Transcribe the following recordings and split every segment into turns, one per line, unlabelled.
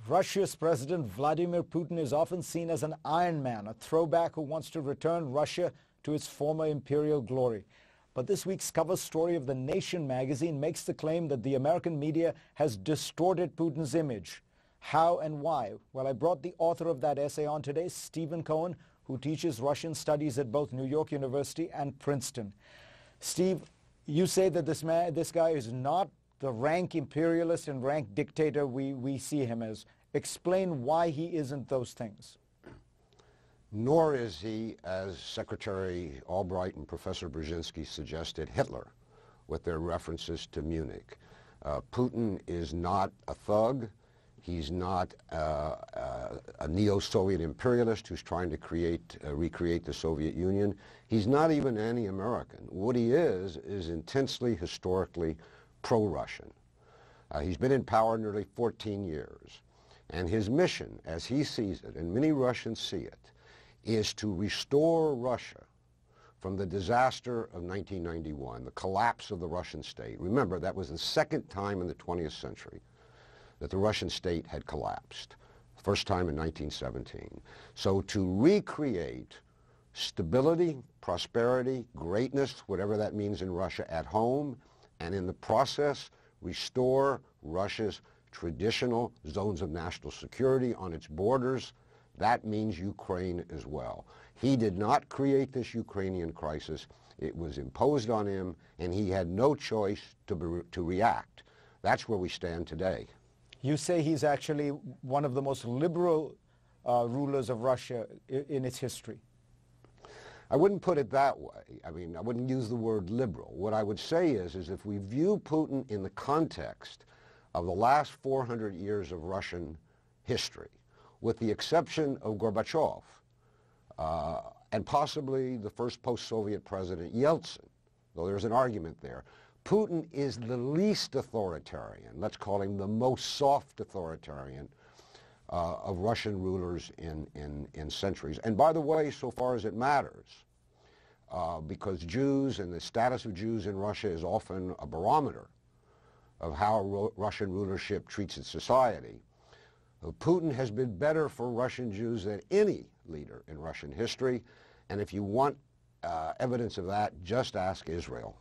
Russia's President Vladimir Putin is often seen as an Iron Man, a throwback who wants to return Russia to its former imperial glory. But this week's cover story of The Nation magazine makes the claim that the American media has distorted Putin's image. How and why? Well, I brought the author of that essay on today, Stiven Cohen, who teaches Russian studies at both New York University and Princeton. Steve, you say that this guy is not the rank imperialist and rank dictator we see him as. Explain why he isn't those things.
Nor is he, as Secretary Albright and Professor Brzezinski suggested, Hitler, with their references to Munich. Putin is not a thug. He's not a neo-Soviet imperialist who's trying to recreate the Soviet Union. He's not even anti-American. What he is intensely, historically pro-Russian. He's been in power nearly 14 years. And his mission, as he sees it, and many Russians see it, is to restore Russia from the disaster of 1991, the collapse of the Russian state. Remember, that was the second time in the 20th century that the Russian state had collapsed, first time in 1917. So to recreate stability, prosperity, greatness, whatever that means in Russia at home, and in the process restore Russia's traditional zones of national security on its borders, that means Ukraine as well. He did not create this Ukrainian crisis. It was imposed on him, and he had no choice to react. That's where we stand today.
You say he's actually one of the most liberal rulers of Russia in its history.
I wouldn't put it that way. I mean, I wouldn't use the word liberal. What I would say is if we view Putin in the context of the last 400 years of Russian history, with the exception of Gorbachev and possibly the first post-Soviet president, Yeltsin, though there's an argument there, Putin is the least authoritarian, let's call him the most soft authoritarian of Russian rulers in centuries. And by the way, so far as it matters, because Jews and the status of Jews in Russia is often a barometer of how Russian rulership treats its society, Putin has been better for Russian Jews than any leader in Russian history. And if you want evidence of that, just ask Israel.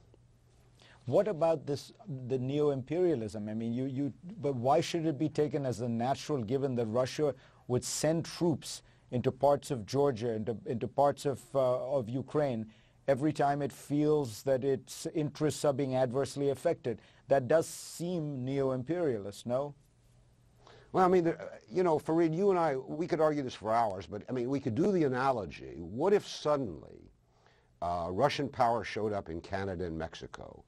What about the neo-imperialism? I mean, but why should it be taken as a natural given that Russia would send troops into parts of Georgia, into parts of Ukraine, every time it feels that its interests are being adversely affected? That does seem neo-imperialist, no?
Well, I mean, you know, Fareed, you and I, we could argue this for hours, but I mean, we could do the analogy. What if suddenly Russian power showed up in Canada and Mexico,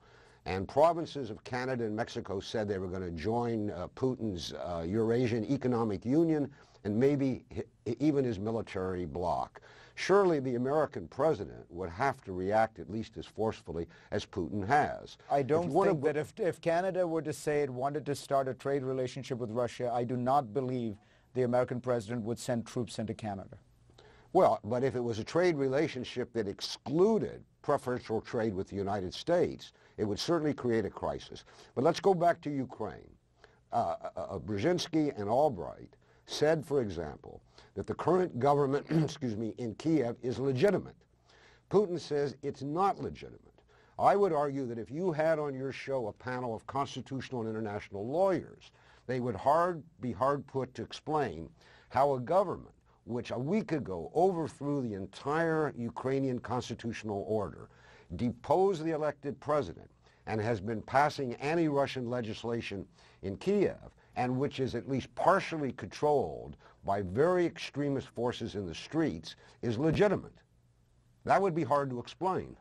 and provinces of Canada and Mexico said they were going to join Putin's Eurasian Economic Union and maybe even his military bloc? Surely the American president would have to react at least as forcefully as Putin has.
I don't think that if Canada were to say it wanted to start a trade relationship with Russia, I do not believe the American president would send troops into Canada.
Well, but if it was a trade relationship that excluded preferential trade with the United States, it would certainly create a crisis. But let's go back to Ukraine. Brzezinski and Albright said, for example, that the current government, excuse me, in Kiev is legitimate. Putin says it's not legitimate. I would argue that if you had on your show a panel of constitutional and international lawyers, they would be hard put to explain how a government which a week ago overthrew the entire Ukrainian constitutional order, deposed the elected president, and has been passing anti-Russian legislation in Kiev, and which is at least partially controlled by very extremist forces in the streets, is legitimate. That would be hard to explain.